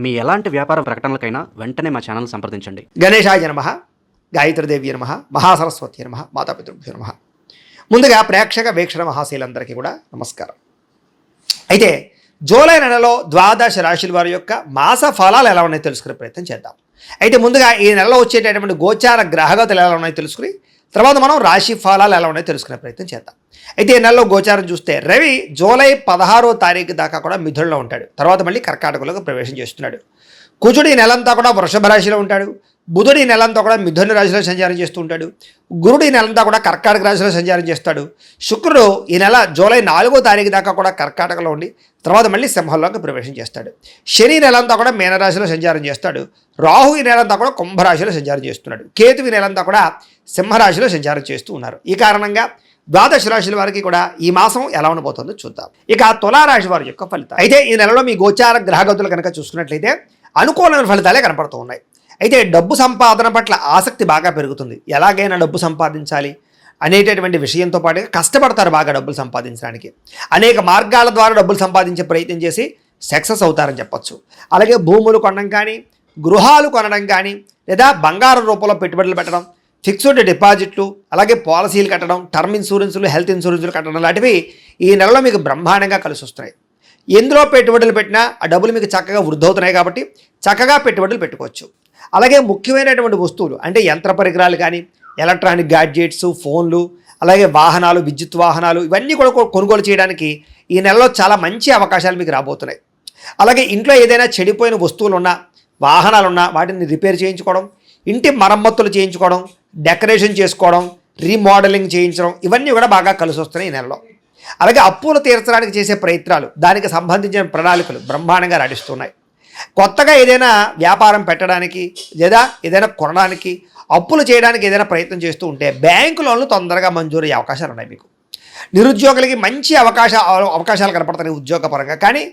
మీ ఎలాంటి వ్యాపార ప్రకటనలకైనా వెంటనే మా ఛానల్ సంప్రదించండి. గణేశాయ నమః, గాయత్రీదేవి నమః, మహాసరస్వతి నమః, మాతాపితృభ్యో నమః. ముందుగా ప్రేక్షక వీక్షణ మహాశీలందరికీ కూడా నమస్కారం. అయితే జూలై నెలలో ద్వాదశ రాశుల వారి యొక్క మాస ఫలాలు ఎలా ఉన్నాయో తెలుసుకునే ప్రయత్నం చేద్దాం. అయితే ముందుగా ఈ నెలలో వచ్చేటటువంటి గోచార గ్రహగతులు ఎలా ఉన్నాయో తెలుసుకుని తర్వాత మనం రాశి ఫలాలు ఎలా ఉన్నాయో తెలుసుకునే ప్రయత్నం చేద్దాం. అయితే ఈ నెలలో గోచారం చూస్తే రవి జూలై 16వ తారీఖు దాకా కూడా మిథునంలో ఉంటాడు. తర్వాత మళ్ళీ కర్కాటకంలోకి ప్రవేశం చేస్తున్నాడు. కుజుడు ఈ నెలంతా కూడా వృషభ రాశిలో ఉంటాడు. బుధుడు ఈ నెలంతా కూడా మిథున రాశిలో సంచారం చేస్తూ ఉంటాడు. గురుడు ఈ నెలంతా కూడా కర్కాటక రాశిలో సంచారం చేస్తాడు. శుక్రుడు ఈ నెల జూలై 4వ తారీఖు దాకా కూడా కర్కాటకలో ఉండి తర్వాత మళ్ళీ సింహంలోకి ప్రవేశం చేస్తాడు. శని నెలంతా కూడా మీనరాశిలో సంచారం చేస్తాడు. రాహు ఈ నెలంతా కూడా కుంభరాశిలో సంచారం చేస్తున్నాడు. కేతు ఈ నెలంతా కూడా సింహరాశిలో సంచారం చేస్తూ ఉన్నారు. ఈ కారణంగా ద్వాదశ రాశుల వారికి కూడా ఈ మాసం ఎలా ఉండబోతుందో చూద్దాం. ఇక తులారాశి వారి యొక్క ఫలితం. అయితే ఈ నెలలో మీ గోచార గ్రహగతులు కనుక చూసుకున్నట్లయితే అనుకూలమైన ఫలితాలే కనపడుతూ ఉన్నాయి. అయితే డబ్బు సంపాదన పట్ల ఆసక్తి బాగా పెరుగుతుంది. ఎలాగైనా డబ్బు సంపాదించాలి అనేటటువంటి విషయంతో పాటుగా కష్టపడతారు బాగా డబ్బులు సంపాదించడానికి. అనేక మార్గాల ద్వారా డబ్బులు సంపాదించే ప్రయత్నం చేసి సక్సెస్ అవుతారని చెప్పొచ్చు. అలాగే భూములు కొనడం కానీ, గృహాలు కొనడం కానీ, లేదా బంగారం రూపంలో పెట్టుబడులు పెట్టడం, ఫిక్స్డ్ డిపాజిట్లు, అలాగే పాలసీలు కట్టడం, టర్మ్ ఇన్సూరెన్సులు, హెల్త్ ఇన్సూరెన్సులు కట్టడం లాంటివి ఈ నెలలో మీకు బ్రహ్మాండంగా కలిసి వస్తున్నాయి. ఎందులో పెట్టుబడులు పెట్టినా ఆ డబ్బులు మీకు చక్కగా వృద్ధి అవుతున్నాయి కాబట్టి చక్కగా పెట్టుబడులు పెట్టుకోవచ్చు. అలాగే ముఖ్యమైనటువంటి వస్తువులు అంటే యంత్ర పరికరాలు కానీ, ఎలక్ట్రానిక్ గ్యాడ్జెట్స్, ఫోన్లు, అలాగే వాహనాలు, విద్యుత్ వాహనాలు ఇవన్నీ కూడా కొనుగోలు చేయడానికి ఈ నెలలో చాలా మంచి అవకాశాలు మీకు రాబోతున్నాయి. అలాగే ఇంట్లో ఏదైనా చెడిపోయిన వస్తువులు ఉన్నా, వాహనాలు ఉన్నా వాటిని రిపేర్ చేయించుకోవడం, ఇంటి మరమ్మతులు చేయించుకోవడం, డెకరేషన్ చేసుకోవడం, రీమోడలింగ్ చేయించడం ఇవన్నీ కూడా బాగా కలిసి వస్తున్నాయి ఈ నెలలో. అలాగే అప్పులు తీర్చడానికి చేసే ప్రయత్నాలు, దానికి సంబంధించిన ప్రణాళికలు బ్రహ్మాండంగా నడుస్తున్నాయి. కొత్తగా ఏదైనా వ్యాపారం పెట్టడానికి లేదా ఏదైనా కొనడానికి, అప్పులు చేయడానికి ఏదైనా ప్రయత్నం చేస్తూ ఉంటే బ్యాంకు లోన్లు తొందరగా మంజూరు అయ్యే అవకాశాలు ఉన్నాయి మీకు. నిరుద్యోగులకి మంచి అవకాశాలు కనపడుతున్నాయి ఉద్యోగపరంగా. కానీ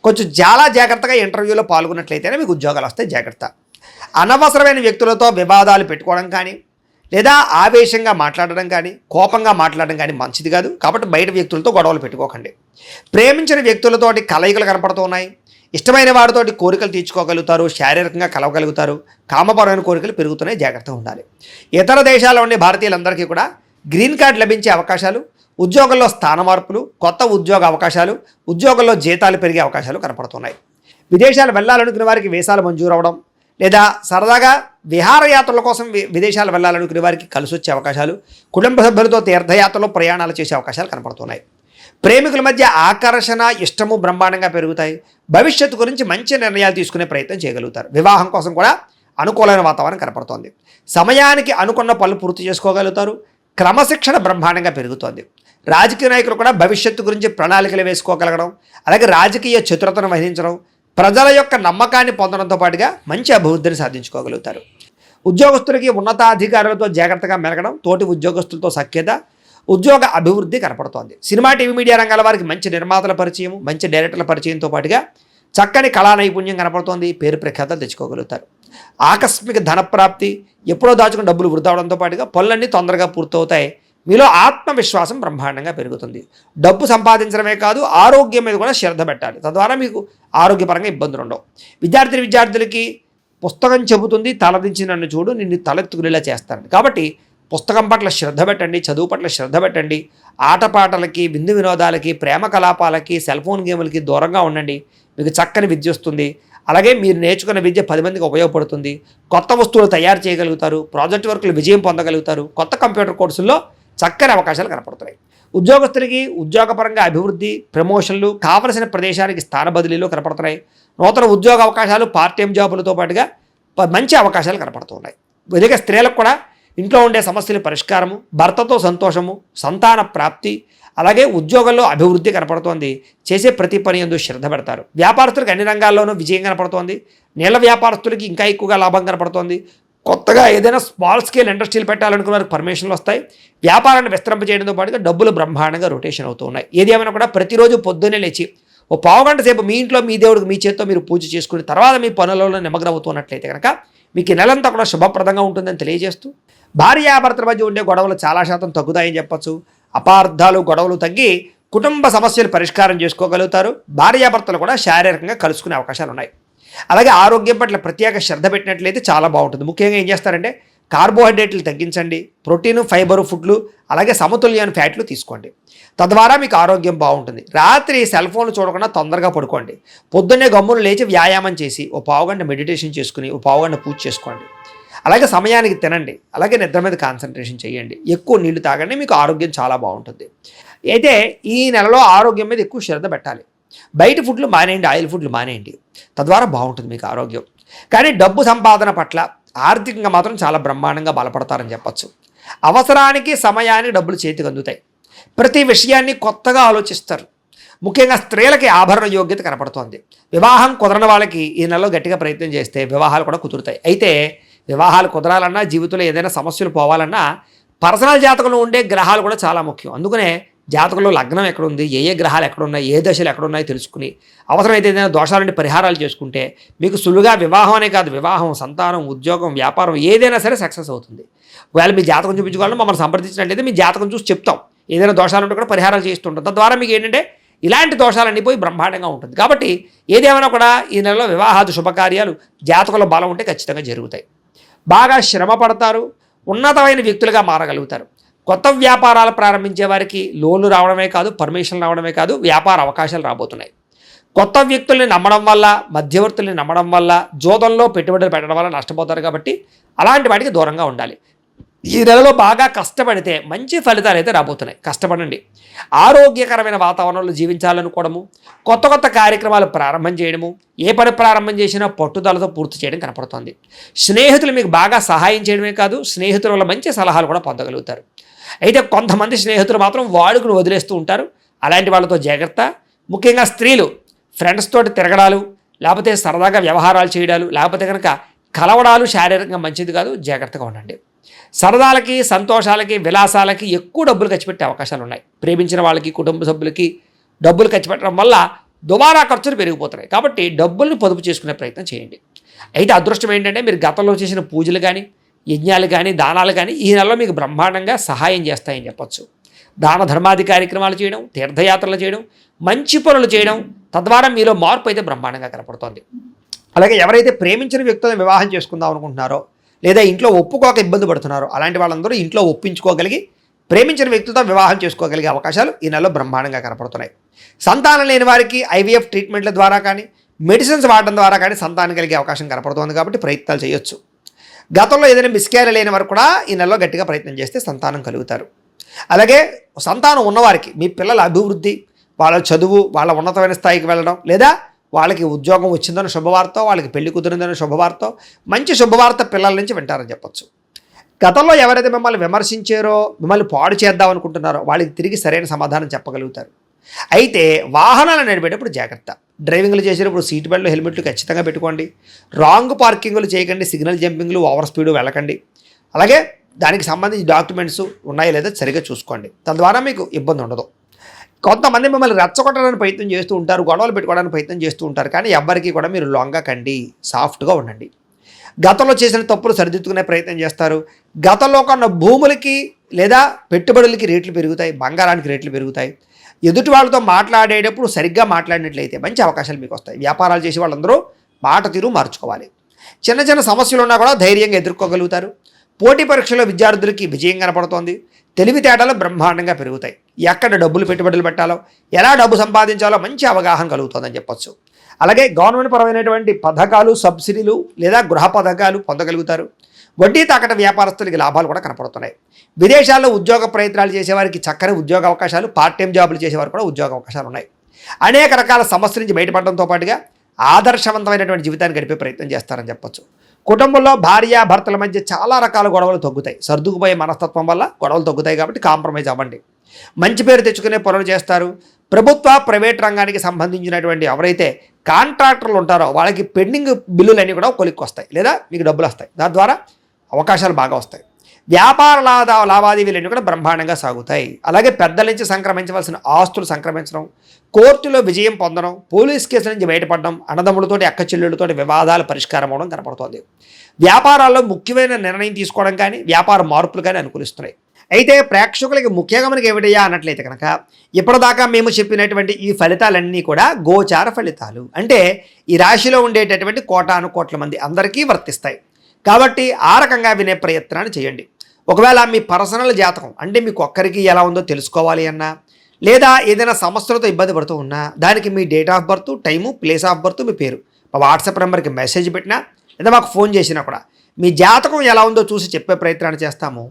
కొంచెం చాలా జాగ్రత్తగా ఇంటర్వ్యూలో పాల్గొన్నట్లయితేనే మీకు ఉద్యోగాలు వస్తాయి. జాగ్రత్త. అనవసరమైన వ్యక్తులతో వివాదాలు పెట్టుకోవడం కానీ, లేదా ఆవేశంగా మాట్లాడడం కానీ, కోపంగా మాట్లాడడం కానీ మంచిది కాదు. కాబట్టి బయట వ్యక్తులతో గొడవలు పెట్టుకోకండి. ప్రేమించిన వ్యక్తులతోటి కలయికలు కనపడుతూ ఉన్నాయి. ఇష్టమైన వారితోటి కోరికలు తీర్చుకోగలుగుతారు, శారీరకంగా కలవగలుగుతారు, కామపరమైన కోరికలు పెరుగుతున్నాయి. జాగ్రత్తగా ఉండాలి. ఇతర దేశాల్లో ఉండే భారతీయులందరికీ కూడా గ్రీన్ కార్డు లభించే అవకాశాలు, ఉద్యోగంలో స్థాన మార్పులు, కొత్త ఉద్యోగ అవకాశాలు, ఉద్యోగంలో జీతాలు పెరిగే అవకాశాలు కనపడుతున్నాయి. విదేశాలు వెళ్ళాలనుకునే వారికి వీసాలు మంజూరు అవ్వడం, లేదా సరదాగా విహారయాత్రల కోసం విదేశాలు వెళ్ళాలనుకునే వారికి కలిసి వచ్చే అవకాశాలు, కుటుంబ సభ్యులతో తీర్థయాత్రలో ప్రయాణాలు చేసే అవకాశాలు కనపడుతున్నాయి. ప్రేమికుల మధ్య ఆకర్షణ, ఇష్టము బ్రహ్మాండంగా పెరుగుతాయి. భవిష్యత్తు గురించి మంచి నిర్ణయాలు తీసుకునే ప్రయత్నం చేయగలుగుతారు. వివాహం కోసం కూడా అనుకూలమైన వాతావరణం కనపడుతోంది. సమయానికి అనుకున్న పనులు పూర్తి చేసుకోగలుగుతారు. క్రమశిక్షణ బ్రహ్మాండంగా పెరుగుతోంది. రాజకీయ నాయకులు కూడా భవిష్యత్తు గురించి ప్రణాళికలు వేసుకోగలగడం, అలాగే రాజకీయ చతురతను వహించడం, ప్రజల యొక్క నమ్మకాన్ని పొందడంతో పాటుగా మంచి అభివృద్ధిని సాధించుకోగలుగుతారు. ఉద్యోగస్తులకి ఉన్నతాధికారులతో జాగ్రత్తగా మెలగడం, తోటి ఉద్యోగస్తులతో సఖ్యత, ఉద్యోగ అభివృద్ధి కనపడుతోంది. సినిమా, టీవీ, మీడియా రంగాల వారికి మంచి నిర్మాతల పరిచయం, మంచి డైరెక్టర్ల పరిచయంతో పాటుగా చక్కని కళా నైపుణ్యం కనపడుతోంది. పేరు ప్రఖ్యాతలు తెచ్చుకోగలుగుతారు. ఆకస్మిక ధనప్రాప్తి, ఎప్పుడో దాచుకుని డబ్బులు వృధా అవడంతో పాటుగా పనులన్నీ తొందరగా పూర్తవుతాయి. మీలో ఆత్మవిశ్వాసం బ్రహ్మాండంగా పెరుగుతుంది. డబ్బు సంపాదించడమే కాదు, ఆరోగ్యం మీద కూడా శ్రద్ధ పెట్టాలి. తద్వారా మీకు ఆరోగ్యపరంగా ఇబ్బందులు ఉండవు. విద్యార్థులకి పుస్తకం చెబుతుంది, తలదించి నన్ను చూడు, నిన్ను తలెత్తుకునేలా చేస్తాను. కాబట్టి పుస్తకం పట్ల శ్రద్ధ పెట్టండి, చదువు పట్ల శ్రద్ధ పెట్టండి. ఆటపాటలకి, విందు వినోదాలకి, ప్రేమ కలాపాలకి, సెల్ ఫోన్ గేములకి దూరంగా ఉండండి. మీకు చక్కని విద్య వస్తుంది. అలాగే మీరు నేర్చుకున్న విద్య 10 మందికి ఉపయోగపడుతుంది. కొత్త వస్తువులు తయారు చేయగలుగుతారు. ప్రాజెక్ట్ వర్కులు విజయం పొందగలుగుతారు. కొత్త కంప్యూటర్ కోర్సుల్లో చక్కని అవకాశాలు కనపడుతున్నాయి. ఉద్యోగస్తులకి ఉద్యోగపరంగా అభివృద్ధి, ప్రమోషన్లు, కావలసిన ప్రదేశానికి స్థాన బదిలీలు కనపడుతున్నాయి. నూతన ఉద్యోగ అవకాశాలు, పార్ట్ టైం జాబులతో పాటుగా మంచి అవకాశాలు కనపడుతున్నాయి. విధిగా స్త్రీలకు కూడా ఇంట్లో ఉండే సమస్యల పరిష్కారము, భర్తతో సంతోషము, సంతాన ప్రాప్తి, అలాగే ఉద్యోగంలో అభివృద్ధి కనపడుతోంది. చేసే ప్రతి పని యందు శ్రద్ధ పెడతారు. వ్యాపారస్తులకు అన్ని రంగాల్లోనూ విజయం కనపడుతోంది. నీళ్ళ వ్యాపారస్తులకి ఇంకా ఎక్కువగా లాభం కనపడుతోంది. కొత్తగా ఏదైనా స్మాల్ స్కేల్ ఇండస్ట్రీలు పెట్టాలనుకున్న వారికి పర్మిషన్లు వస్తాయి. వ్యాపారాన్ని విస్తరింపజేయడంతో పాటుగా డబ్బులు బ్రహ్మాండంగా రొటేషన్ అవుతూ ఉన్నాయి. ఏది ఏమైనా కూడా ప్రతిరోజు పొద్దున్నే లేచి ఓ పావుగంట సేపు మీ ఇంట్లో మీ దేవుడికి మీ చేత్తో మీరు పూజ చేసుకుని తర్వాత మీ పనులలో నిమగ్నం అవుతున్నట్లయితే కనుక మీకు ఈ నెలంతా కూడా శుభప్రదంగా ఉంటుందని తెలియజేస్తూ, భార్యాభర్తల మధ్య ఉండే గొడవలు చాలా శాతం తగ్గుతాయని చెప్పచ్చు. అపార్థాలు, గొడవలు తగ్గి కుటుంబ సమస్యలు పరిష్కారం చేసుకోగలుగుతారు. భార్యాభర్తలు కూడా శారీరకంగా కలుసుకునే అవకాశాలు ఉన్నాయి. అలాగే ఆరోగ్యం పట్ల ప్రత్యేక శ్రద్ధ పెట్టినట్లయితే చాలా బాగుంటుంది. ముఖ్యంగా ఏం చేస్తారంటే కార్బోహైడ్రేట్లు తగ్గించండి, ప్రోటీను ఫైబరు ఫుడ్లు అలాగే సమతుల్యమైన ఫ్యాట్లు తీసుకోండి. తద్వారా మీకు ఆరోగ్యం బాగుంటుంది. రాత్రి సెల్ ఫోన్లు చూడకుండా తొందరగా పడుకోండి. పొద్దున్నే గమ్మును లేచి వ్యాయామం చేసి ఓ పావుగంట మెడిటేషన్ చేసుకుని ఓ పావుగంట పూజ చేసుకోండి. అలాగే సమయానికి తినండి, అలాగే నిద్ర మీద కాన్సన్ట్రేషన్ చేయండి, ఎక్కువ నీళ్లు తాగండి, మీకు ఆరోగ్యం చాలా బాగుంటుంది. అయితే ఈ నెలలో ఆరోగ్యం మీద ఎక్కువ శ్రద్ధ పెట్టాలి. బయట ఫుడ్లు మానేయండి, ఆయిల్ ఫుడ్లు మానేయండి, తద్వారా బాగుంటుంది మీకు ఆరోగ్యం. కానీ డబ్బు సంపాదన పట్ల ఆర్థికంగా మాత్రం చాలా బ్రహ్మాండంగా బలపడతారని చెప్పచ్చు. అవసరానికి సమయానికి డబ్బులు చేతికి అందుతాయి. ప్రతి విషయాన్ని కొత్తగా ఆలోచిస్తారు. ముఖ్యంగా స్త్రీలకి ఆభరణ యోగ్యత కనపడుతోంది. వివాహం కుదరని వాళ్ళకి ఈ నెలలో గట్టిగా ప్రయత్నం చేస్తే వివాహాలు కూడా కుదురుతాయి. అయితే వివాహాలు కుదరాలన్నా, జీవితంలో ఏదైనా సమస్యలు పోవాలన్నా పర్సనల్ జాతకంలో ఉండే గ్రహాలు కూడా చాలా ముఖ్యం. అందుకనే జాతకంలో లగ్నం ఎక్కడుంది, ఏ గ్రహాలు ఎక్కడున్నాయి, ఏ దశలు ఎక్కడున్నాయో తెలుసుకుని అవసరమైతే ఏదైనా దోషాలంటే పరిహారాలు చేసుకుంటే మీకు సులువుగా వివాహం అనే కాదు, వివాహం, సంతానం, ఉద్యోగం, వ్యాపారం ఏదైనా సరే సక్సెస్ అవుతుంది. ఒకవేళ మీ జాతకం చూపించుకోవాలని మమ్మల్ని సంప్రదించినట్లయితే మీ జాతకం చూసి చెప్తాం. ఏదైనా దోషాలు ఉంటే కూడా పరిహారాలు చేస్తుంటాం. తద్వారా మీకు ఏంటంటే ఇలాంటి దోషాలన్నీ పోయి బ్రహ్మాండంగా ఉంటుంది. కాబట్టి ఏదేమైనా కూడా ఈ నెలలో వివాహాది శుభకార్యాలు జాతకంలో బలం ఉంటే ఖచ్చితంగా జరుగుతాయి. బాగా శ్రమ పడతారు, ఉన్నతమైన వ్యక్తులుగా మారగలుగుతారు. కొత్త వ్యాపారాలు ప్రారంభించే వారికి లోన్లు రావడమే కాదు, పర్మిషన్ రావడమే కాదు, వ్యాపార అవకాశాలు రాబోతున్నాయి. కొత్త వ్యక్తుల్ని నమ్మడం వల్ల, మధ్యవర్తుల్ని నమ్మడం వల్ల, జోదంలో పెట్టుబడులు పెట్టడం వల్ల నష్టపోతారు. కాబట్టి అలాంటి వాటికి దూరంగా ఉండాలి. ఈ నెలలో బాగా కష్టపడితే మంచి ఫలితాలు అయితే రాబోతున్నాయి. కష్టపడండి. ఆరోగ్యకరమైన వాతావరణంలో జీవించాలనుకోవడము, కొత్త కొత్త కార్యక్రమాలు ప్రారంభం చేయడము, ఏ పని ప్రారంభం చేసినా పట్టుదలతో పూర్తి చేయడం కనపడుతోంది. స్నేహితులు మీకు బాగా సహాయం చేయడమే కాదు, స్నేహితుల వల్ల మంచి సలహాలు కూడా పొందగలుగుతారు. అయితే కొంతమంది స్నేహితులు మాత్రం వాడుకుని వదిలేస్తూ ఉంటారు. అలాంటి వాళ్ళతో జాగ్రత్త. ముఖ్యంగా స్త్రీలు ఫ్రెండ్స్ తోటి తిరగడాలు, లేకపోతే సరదాగా వ్యవహారాలు చేయడాలు, లేకపోతే కనుక కలవడాలు శారీరకంగా మంచిది కాదు. జాగ్రత్తగా ఉండండి. సరదాలకి, సంతోషాలకి, విలాసాలకి ఎక్కువ డబ్బులు ఖర్చు పెట్టే అవకాశాలు ఉన్నాయి. ప్రేమించిన వాళ్ళకి, కుటుంబ సభ్యులకి డబ్బులు ఖర్చు పెట్టడం వల్ల దుబారా ఖర్చులు పెరిగిపోతున్నాయి. కాబట్టి డబ్బుల్ని పొదుపు చేసుకునే ప్రయత్నం చేయండి. అయితే అదృష్టం ఏంటంటే మీరు గతంలో చేసిన పూజలు కానీ, యజ్ఞాలు కానీ, దానాలు కానీ ఈ నెలలో మీకు బ్రహ్మాండంగా సహాయం చేస్తాయని చెప్పచ్చు. దాన ధర్మాది కార్యక్రమాలు చేయడం, తీర్థయాత్రలు చేయడం, మంచి పనులు చేయడం, తద్వారా మీలో మార్పు అయితే బ్రహ్మాండంగా కనపడుతోంది. అలాగే ఎవరైతే ప్రేమించిన వ్యక్తులను వివాహం చేసుకుందాం అనుకుంటున్నారో, లేదా ఇంట్లో ఒప్పుకోక ఇబ్బంది పడుతున్నారో అలాంటి వాళ్ళందరూ ఇంట్లో ఒప్పించుకోగలిగి ప్రేమించిన వ్యక్తితో వివాహం చేసుకోగలిగే అవకాశాలు ఈ నెలలో బ్రహ్మాండంగా కనపడుతున్నాయి. సంతానం లేని వారికి ఐవీఎఫ్ ట్రీట్మెంట్ల ద్వారా కానీ, మెడిసిన్స్ వాడడం ద్వారా కానీ సంతానం కలిగే అవకాశం కనపడుతోంది. కాబట్టి ప్రయత్నాలు చేయొచ్చు. గతంలో ఏదైనా మిస్క్యారేజ్ లేని వారు కూడా ఈ నెలలో గట్టిగా ప్రయత్నం చేస్తే సంతానం కలుగుతారు. అలాగే సంతానం ఉన్నవారికి మీ పిల్లల అభివృద్ధి, వాళ్ళ చదువు, వాళ్ళ ఉన్నతమైన స్థాయికి వెళ్ళడం, లేదా వాళ్ళకి ఉద్యోగం వచ్చిందని శుభవార్త, వాళ్ళకి పెళ్లి కుదిరిందని శుభవార్త, మంచి శుభవార్త పిల్లల నుంచి వింటారని చెప్పచ్చు. గతంలో ఎవరైతే మిమ్మల్ని విమర్శించారో, మిమ్మల్ని పాడు చేద్దాం అనుకుంటున్నారో వాళ్ళకి తిరిగి సరైన సమాధానం చెప్పగలుగుతారు. అయితే వాహనాలు నడిపేటప్పుడు జాగ్రత్త. డ్రైవింగ్లు చేసేటప్పుడు సీట్ బెల్ట్లు, హెల్మెట్లు ఖచ్చితంగా పెట్టుకోండి. రాంగ్ పార్కింగ్లు చేయకండి, సిగ్నల్ జంపింగ్లు, ఓవర్ స్పీడ్ వెళ్ళకండి. అలాగే దానికి సంబంధించి డాక్యుమెంట్స్ ఉన్నాయో లేదో సరిగ్గా చూసుకోండి. తద్వారా మీకు ఇబ్బంది ఉండదు. కొంతమంది మిమ్మల్ని రెచ్చగొట్టడానికి ప్రయత్నం చేస్తూ ఉంటారు, గొడవలు పెట్టుకోవడానికి ప్రయత్నం చేస్తూ ఉంటారు. కానీ ఎవ్వరికీ కూడా మీరు లొంగకండి, సాఫ్ట్గా ఉండండి. గతంలో చేసిన తప్పులు సరిదిద్దుకునే ప్రయత్నం చేస్తారు. గతంలో కొన్న భూములకి లేదా పెట్టుబడులకి రేట్లు పెరుగుతాయి, బంగారానికి రేట్లు పెరుగుతాయి. ఎదుటి వాళ్ళతో మాట్లాడేటప్పుడు సరిగ్గా మాట్లాడినట్లయితే మంచి అవకాశాలు మీకు వస్తాయి. వ్యాపారాలు చేసే వాళ్ళందరూ మాట తీరు మార్చుకోవాలి. చిన్న చిన్న సమస్యలు ఉన్నా కూడా ధైర్యంగా ఎదుర్కోగలుగుతారు. పోటీ పరీక్షలో విద్యార్థులకి విజయం కనపడుతోంది. తెలివితేటలు బ్రహ్మాండంగా పెరుగుతాయి. ఎక్కడ డబ్బులు పెట్టుబడులు పెట్టాలో, ఎలా డబ్బు సంపాదించాలో మంచి అవగాహన కలుగుతుందని చెప్పచ్చు. అలాగే గవర్నమెంట్ పరమైనటువంటి పథకాలు, సబ్సిడీలు లేదా గృహ పథకాలు పొందగలుగుతారు. వడ్డీ తాకట వ్యాపారస్తులకి లాభాలు కూడా కనపడుతున్నాయి. విదేశాల్లో ఉద్యోగ ప్రయత్నాలు చేసేవారికి చక్కని ఉద్యోగ అవకాశాలు, పార్ట్ టైం జాబులు చేసేవారు కూడా ఉద్యోగ అవకాశాలు ఉన్నాయి. అనేక రకాల సమస్యల నుంచి బయటపడడంతో పాటుగా ఆదర్శవంతమైనటువంటి జీవితాన్ని గడిపే ప్రయత్నం చేస్తారని చెప్పచ్చు. కుటుంబంలో భార్య భర్తల మధ్య చాలా రకాల గొడవలు తగ్గుతాయి. సర్దుకుపోయే మనస్తత్వం వల్ల గొడవలు తగ్గుతాయి. కాబట్టి కాంప్రమైజ్ అవ్వండి. మంచి పేరు తెచ్చుకునే పనులు చేస్తారు. ప్రభుత్వ, ప్రైవేట్ రంగానికి సంబంధించినటువంటి ఎవరైతే కాంట్రాక్టర్లు ఉంటారో వాళ్ళకి పెండింగ్ బిల్లులన్నీ కూడా కొలిక్కి వస్తాయి, లేదా మీకు డబ్బులు వస్తాయి. దాని ద్వారా అవకాశాలు బాగా వస్తాయి. వ్యాపార లావాదేవీలన్నీ కూడా బ్రహ్మాండంగా సాగుతాయి. అలాగే పెద్దల నుంచి సంక్రమించవలసిన ఆస్తులు సంక్రమించడం, కోర్టులో విజయం పొందడం, పోలీస్ కేసుల నుంచి బయటపడడం, అన్నదమ్ములతోటి అక్క చెల్లెళ్ళతోటి వివాదాలు పరిష్కారం అవడం కనపడుతోంది. వ్యాపారాల్లో ముఖ్యమైన నిర్ణయం తీసుకోవడం కానీ, వ్యాపార మార్పులు కానీ అనుకూలిస్తున్నాయి. అయితే ప్రేక్షకులకి ముఖ్యంగా మనకి ఏమిటయ్యా అన్నట్లయితే కనుక ఇప్పటిదాకా మేము చెప్పినటువంటి ఈ ఫలితాలన్నీ కూడా గోచార ఫలితాలు, అంటే ఈ రాశిలో ఉండేటటువంటి కోటాను కోట్ల మంది అందరికీ వర్తిస్తాయి. కాబట్టి ఆ రకంగా వినే ప్రయత్నాన్ని చేయండి. ఒకవేళ మీ పర్సనల్ జాతకం అంటే మీకు ఒక్కరికి ఎలా ఉందో తెలుసుకోవాలి అన్నా, లేదా ఏదైనా సమస్యలతో ఇబ్బంది పడుతూ ఉన్నా దానికి మీ date of birth, time, place of birth, మీ పేరు మా వాట్సాప్ నెంబర్కి మెసేజ్ పెట్టినా లేదా మాకు ఫోన్ చేసినా కూడా మీ జాతకం ఎలా ఉందో చూసి చెప్పే ప్రయత్నాన్ని చేస్తాము.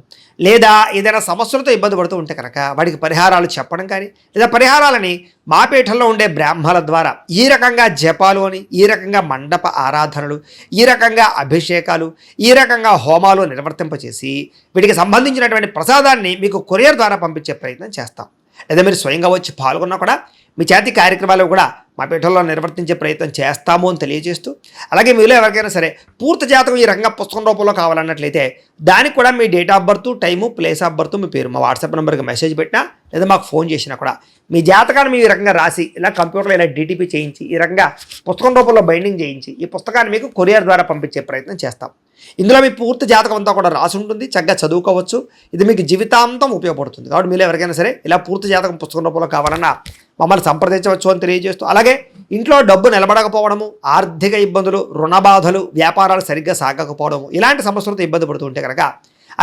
లేదా ఏదైనా సమస్యలతో ఇబ్బంది పడుతూ ఉంటే కనుక వాడికి పరిహారాలు చెప్పడం కానీ, లేదా పరిహారాలని మా పీఠంలో ఉండే బ్రాహ్మణుల ద్వారా ఈ రకంగా జపాలు అని, ఈ రకంగా మండప ఆరాధనలు, ఈ రకంగా అభిషేకాలు, ఈ రకంగా హోమాలు నిర్వర్తింపచేసి వీటికి సంబంధించినటువంటి ప్రసాదాన్ని మీకు కొరియర్ ద్వారా పంపించే ప్రయత్నం చేస్తాం. లేదా మీరు స్వయంగా వచ్చి పాల్గొన్నా కూడా మీ చేతి కార్యక్రమాలు కూడా మా పీఠంలో నిర్వర్తించే ప్రయత్నం చేస్తాము అని తెలియజేస్తూ, అలాగే మీలో ఎవరికైనా సరే పూర్తి జాతకం ఈ రకంగా పుస్తకం రూపంలో కావాలన్నట్లయితే దానికి కూడా మీ date of birth, time, place of birth, మీ పేరు మా వాట్సాప్ నెంబర్కి మెసేజ్ పెట్టినా లేదా మాకు ఫోన్ చేసినా కూడా మీ జాతకాన్ని మీ రకంగా రాసి ఇలా కంప్యూటర్లో ఇలా డిటిపి చేయించి ఈ రకంగా పుస్తకం రూపంలో బైండింగ్ చేయించి ఈ పుస్తకాన్ని మీకు కొరియర్ ద్వారా పంపించే ప్రయత్నం చేస్తాం. ఇందులో మీ పూర్తి జాతకం అంతా కూడా రాసి ఉంటుంది, చక్కగా చదువుకోవచ్చు. ఇది మీకు జీవితాంతం ఉపయోగపడుతుంది. కాబట్టి మీరు ఎవరికైనా సరే ఇలా పూర్తి జాతకం పుస్తకం రూపంలో కావాలన్నా మమ్మల్ని సంప్రదించవచ్చు అని తెలియజేస్తూ, అలాగే ఇంట్లో డబ్బు నిలబడకపోవడము, ఆర్థిక ఇబ్బందులు, రుణ బాధలు, వ్యాపారాలు సరిగ్గా సాగకపోవడము, ఇలాంటి సమస్యలతో ఇబ్బంది పడుతూ ఉంటే కనుక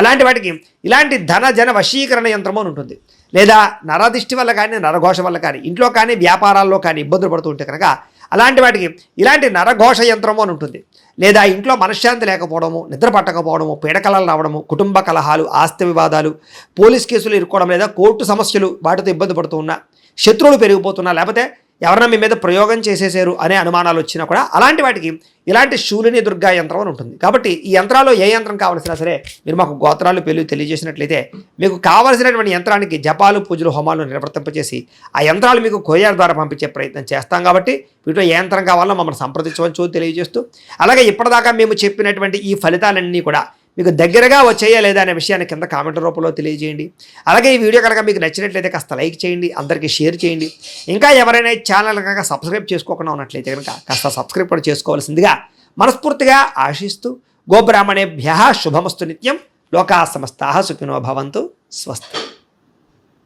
అలాంటి వాటికి ఇలాంటి ధన జన వశీకరణ యంత్రము అని ఉంటుంది. లేదా నరదిష్టి వల్ల కానీ, నరఘోష వల్ల కానీ, ఇంట్లో కానీ వ్యాపారాల్లో కానీ ఇబ్బందులు పడుతూ ఉంటే కనుక అలాంటి వాటికి ఇలాంటి నరఘోష యంత్రము అని ఉంటుంది. లేదా ఇంట్లో మనశ్శాంతి లేకపోవడము, నిద్ర పట్టకపోవడము, పీడకలలు రావడము, కుటుంబ కలహాలు, ఆస్తి వివాదాలు, పోలీస్ కేసులు ఇరుక్కోవడం, లేదా కోర్టు సమస్యలు వాటితో ఇబ్బంది పడుతూ ఉన్నా, శత్రువులు పెరిగిపోతున్నా, లేకపోతే ఎవరైనా మీ మీద ప్రయోగం చేసేసారు అనే అనుమానాలు వచ్చినా కూడా అలాంటి వాటికి ఇలాంటి శూలిని దుర్గా యంత్రం అని ఉంటుంది. కాబట్టి ఈ యంత్రాల్లో ఏ యంత్రం కావాల్సినా సరే మీరు మాకు గోత్రాలు పేర్లు తెలియజేసినట్లయితే మీకు కావాల్సినటువంటి యంత్రానికి జపాలు, పూజలు, హోమాలు నిర్వర్తింపచేసి ఆ యంత్రాలు మీకు కొరియర్ ద్వారా పంపించే ప్రయత్నం చేస్తాం. కాబట్టి వీటిలో ఏ యంత్రం కావాలో మమ్మల్ని సంప్రదించవచ్చు తెలియజేస్తూ, అలాగే ఇప్పటిదాకా మేము చెప్పినటువంటి ఈ ఫలితాలన్నీ కూడా మీకు దగ్గరగా వచ్చేయా లేదా అనే విషయాన్ని కింద కామెంట్ రూపంలో తెలియజేయండి. అలాగే ఈ వీడియో కనుక మీకు నచ్చినట్లయితే కాస్త లైక్ చేయండి, అందరికీ షేర్ చేయండి. ఇంకా ఎవరైనా ఛానల్ కనుక సబ్స్క్రైబ్ చేసుకోకుండా ఉన్నట్లయితే కనుక కాస్త సబ్స్క్రైబ్ కూడా చేసుకోవాల్సిందిగా మనస్ఫూర్తిగా ఆశిస్తూ, గోబ్రాహ్మణేభ్యః శుభమస్తు నిత్యం, లోకా సమస్తాః సుఖినో భవంతు, స్వస్తి.